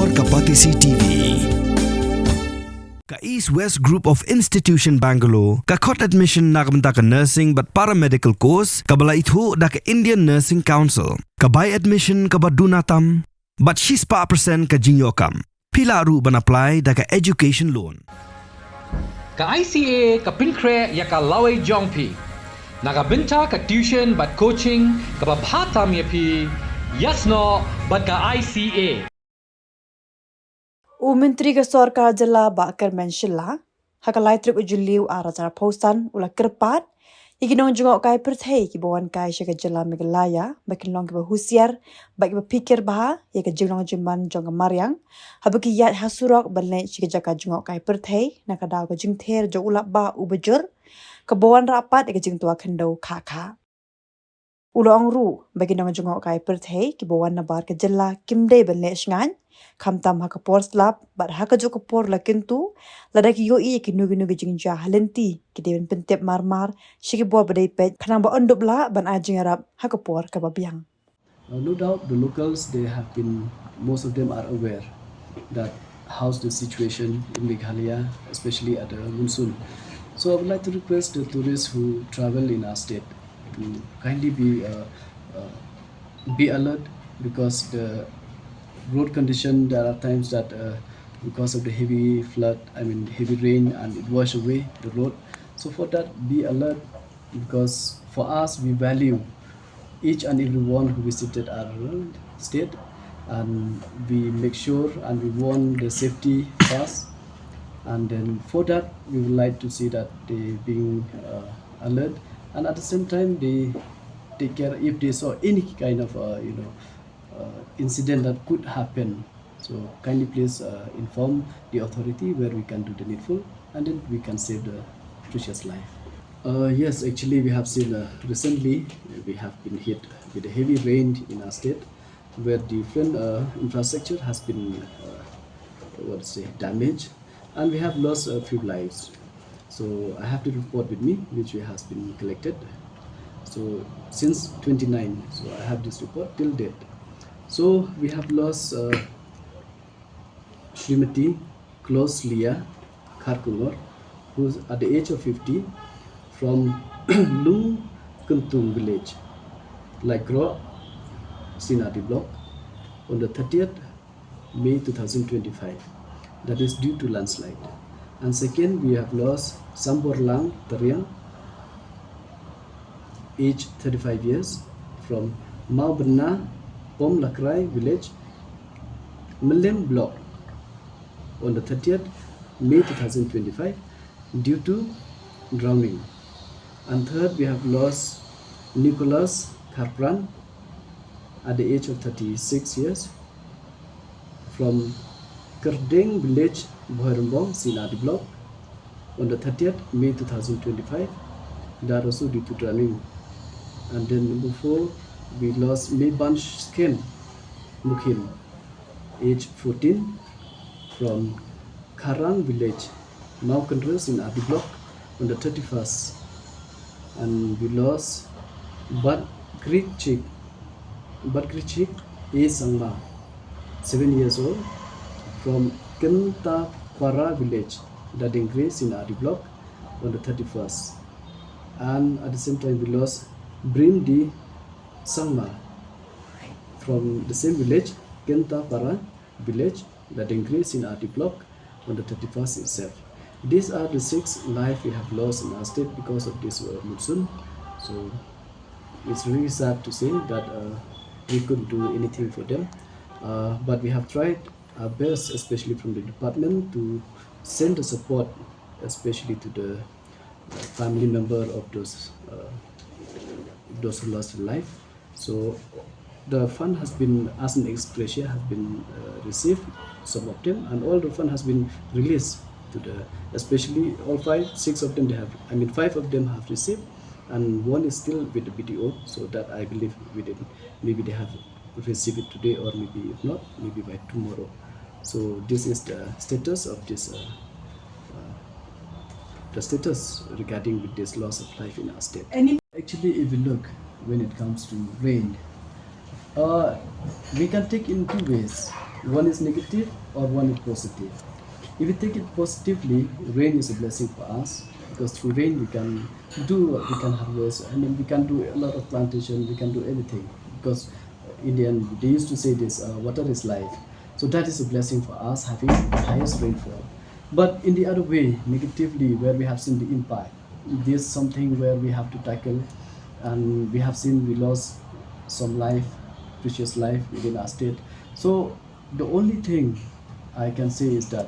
Sorkar Kapatisi TV. Ka East West Group of Institution Bangalore, ka khot admission nakamta ka nursing but paramedical course, ka bala ithu da ka Indian Nursing Council, ka buy admission ka badunatam, but she's pa percent ka jinyokam. Pila ru ban apply da ka education loan. Ka ICA ka pinkre ya ka laway jongpi. Nakabinta ka tuition but coaching ka babhatam ya pi. Yes no but ka ICA. Myntri ka Sorkar jala bakar menshilla hakalai trip ujuliu arajar postan ula Kyrpad iginong jungok kai perthei ki bawan kai shaka jala Meghalaya bakin long ki bahusiar baki bapikir baha ya ka jinglong jimban jong mariang habaki yat hasurok balne shika jaka jungok kai perthei nakadaw ka jingther jo ulap ba ubajur ka bawan rapat ka jingtua khandau kha ulong ru bagi nong jungok kai perthei ki bawan nabar ka jala kimde balne Shngaiñ kamtam hakapor slap bat hakajo kapor lakintu ladaki yo I ki nugi jingja halenti ki deben pentep marmar shiki bo badai pet khanang ba ondop la ban ajing arab hakapor ka babiang. No doubt the locals, they have been, most of them are aware that how's the situation in Meghalaya, especially at the monsoon. So I would like to request the tourists who travel in our state to kindly be alert, because the road condition, there are times that because of the heavy flood, heavy rain, and it wash away the road. So for that, be alert, because for us, we value each and every one who visited our state, and we make sure and we want the safety first. And then for that, we would like to see that they being alert, and at the same time they take care if they saw any kind of incident that could happen. So kindly please inform the authority where we can do the needful, and then we can save the precious life. Yes, actually we have seen recently we have been hit with a heavy rain in our state, where different infrastructure has been damaged, and we have lost a few lives. So I have the report with me, which has been collected. So since 29, so I have this report till date. So we have lost Srimati Close Leah Kharkulor, who's at the age of 50, from Lung Kuntung village, Laikro, Sinadi block, on the 30th May 2025. That is due to landslide. And second, we have lost Samborlang Tariang, age 35 years, from Maubna Pom Lakrai village, Milem block, on the 30th May 2025 due to drowning. And third, we have lost Nicholas Kyrpad at the age of 36 years, from Kerdeng village, Bhoirumbong, Sinadi block, on the 30th May 2025, that also due to drowning. And then number 4, we lost Meban Sken Mukhin, age 14, from Karang village, Maukandras in Adi block, on the 31st. And we lost Bad Krichik A. Sangma, 7 years old, from Kenta Kwara village, Dadingres in Adi block, on the 31st. And at the same time we lost Brim D. Sangma, from the same village, Kenta Para village, Dadingres in Adi block, on the 31st itself. These are the 6 lives we have lost in our state because of this monsoon. So it's really sad to say that we couldn't do anything for them, but we have tried our best, especially from the department, to send the support, especially to the family member of those who lost their life. So the fund has been, as an ex gratia, has been received, some of them, and all the fund has been released to the, especially all 6 of them, they have, 5 of them have received, and 1 is still with the BDO, so that I believe maybe they have received it today, or maybe if not, maybe by tomorrow. So this is the status of this the status regarding with this loss of life in our state. Actually, if you look, when it comes to rain, we can take in 2 ways. One is negative or one is positive. If we take it positively, rain is a blessing for us because through rain we can we can harvest. I mean, we can do a lot of plantation. We can do everything because Indian they used to say this: water is life. So that is a blessing for us having the highest rainfall. But in the other way, negatively, where we have seen the impact, this is something where we have to tackle, and we have seen we lost some life, precious life within our state. So the only thing I can say is that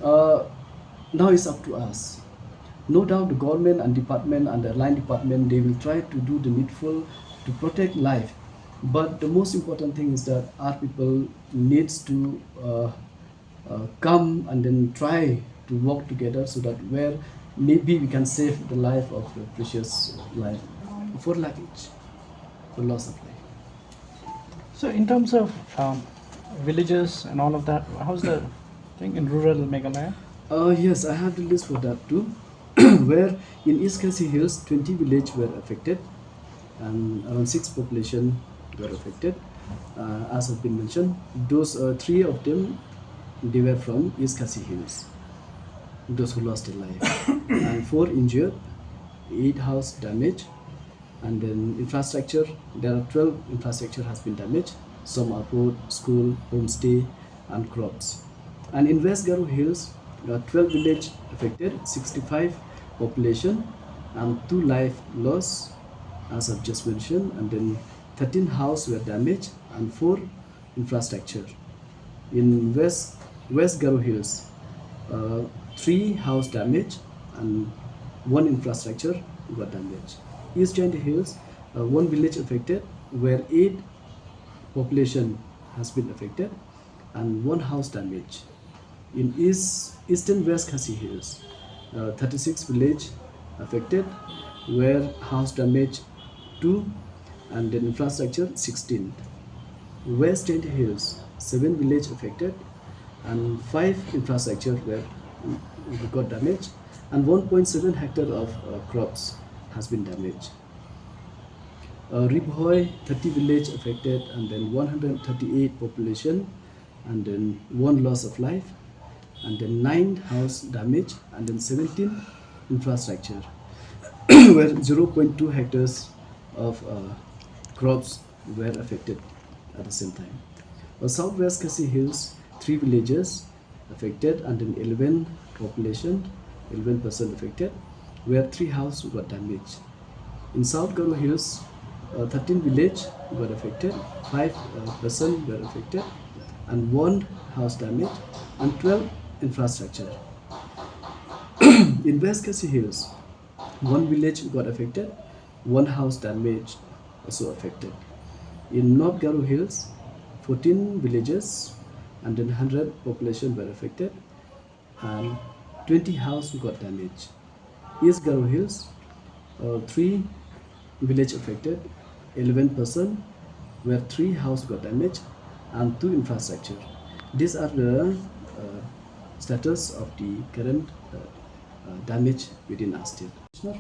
uh, now it's up to us. No doubt the government and department and the line department they will try to do the needful to protect life. But the most important thing is that our people needs to come and then try to work together so that where maybe we can save the life of the precious life. 4 lakh each for loss of life. So in terms of villages and all of that, how's the thing in rural Meghalaya? Yes, I have the list for that too. Where in East Khasi Hills, 20 villages were affected and around 6 population were affected. As has been mentioned, those 3 of them they were from East Khasi Hills, those who lost their life, and 4 injured, 8 house damaged, and then infrastructure. There are 12 infrastructure has been damaged. Some are road, school, homestay, and crops. And in West Garo Hills, there are 12 village affected, 65 population, and 2 life loss, as I've just mentioned, and then 13 house were damaged and 4 infrastructure. In West Garo Hills, 3 house damaged and 1 infrastructure got damaged. East Giant Hills, 1 village affected, where 8 population has been affected and 1 house damaged. In Eastern West Khasi Hills, 36 village affected, where house damage 2 and then infrastructure 16. West Giant Hills, 7 village affected and 5 infrastructure were got damaged and 1.7 hectare of crops has been damaged. Ribhoi, 30 village affected and then 138 population and then 1 loss of life and then 9 house damage and then 17 infrastructure where 0.2 hectares of crops were affected at the same time. Southwest Khasi Hills, 3 villages affected and then 11 population, 11% affected, where 3 houses got damaged. In South Garo Hills, 13 village got affected, 5 person were affected, and 1 house damaged, and 12 infrastructure. In West Khasi Hills, 1 village got affected, 1 house damaged, also affected. In North Garo Hills, 14 villages and then 100 population were affected, and 20 houses got damaged. East Garo Hills, 3 village affected, 11%, where 3 houses got damaged and 2 infrastructure. These are the status of the current damage within our state.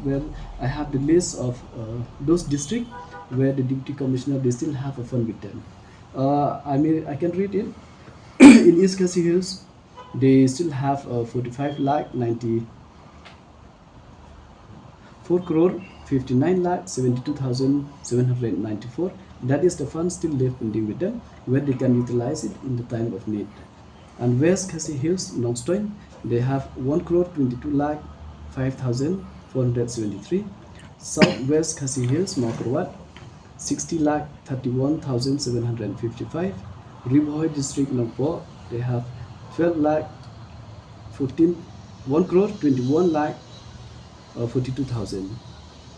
Where I have the list of those districts where the deputy commissioner they still have a fund with them. I can read it. In East Khasi Hills, they still have 45 lakh 94 crore 59 lakh 72,794. That is the fund still left pending with them, where they can utilize it in the time of need. And West Khasi Hills, Nongstoin, they have 1 crore 22 lakh 5,473. Southwest Khasi Hills, Mawkurwat, 60 lakh 31,755. Ribhoi District, Nongpo, they have 12 lakh 1 crore 21 lakh 42,000.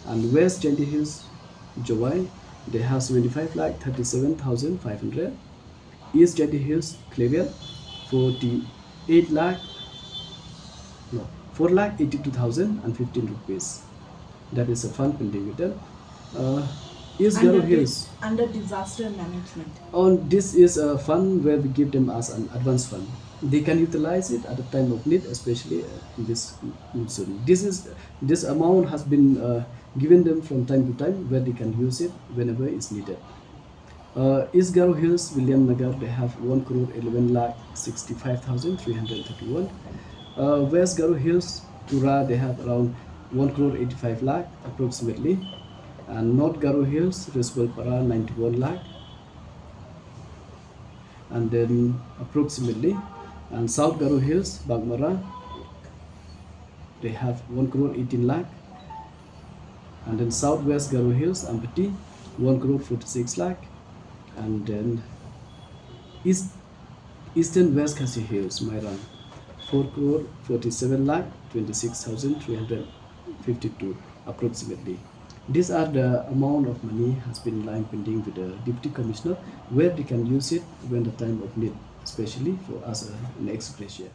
And West Giant Hills, Jowai, they have 75 lakh 37,500. East Giant Hills, Clevier, 48 lakh 4 lakh 82,015 rupees. That is a fund pending with them. East Garo Hills. Under disaster management. On this is a fund where we give them as an advance fund. They can utilize it at the time of need, especially in this monsoon. This amount has been given them from time to time, where they can use it whenever it's needed. East Garo Hills, William Nagar, they have 1 crore 11 lakh 65,331. West Garo Hills, Tura, they have around 1 crore 85 lakh approximately. And North Garo Hills, Reswalpara, 91 lakh. And then approximately, and South Garo Hills, Bagmara, they have 1 crore 18 lakh. And then Southwest Garo Hills, Ampati, 1 crore 46 lakh. And then Eastern West Khasi Hills, Mairang, 4 crore 47 lakh 26,352 approximately. These are the amount of money has been lying pending with the Deputy Commissioner, where they can use it when the time of need, especially for us an ex gratia.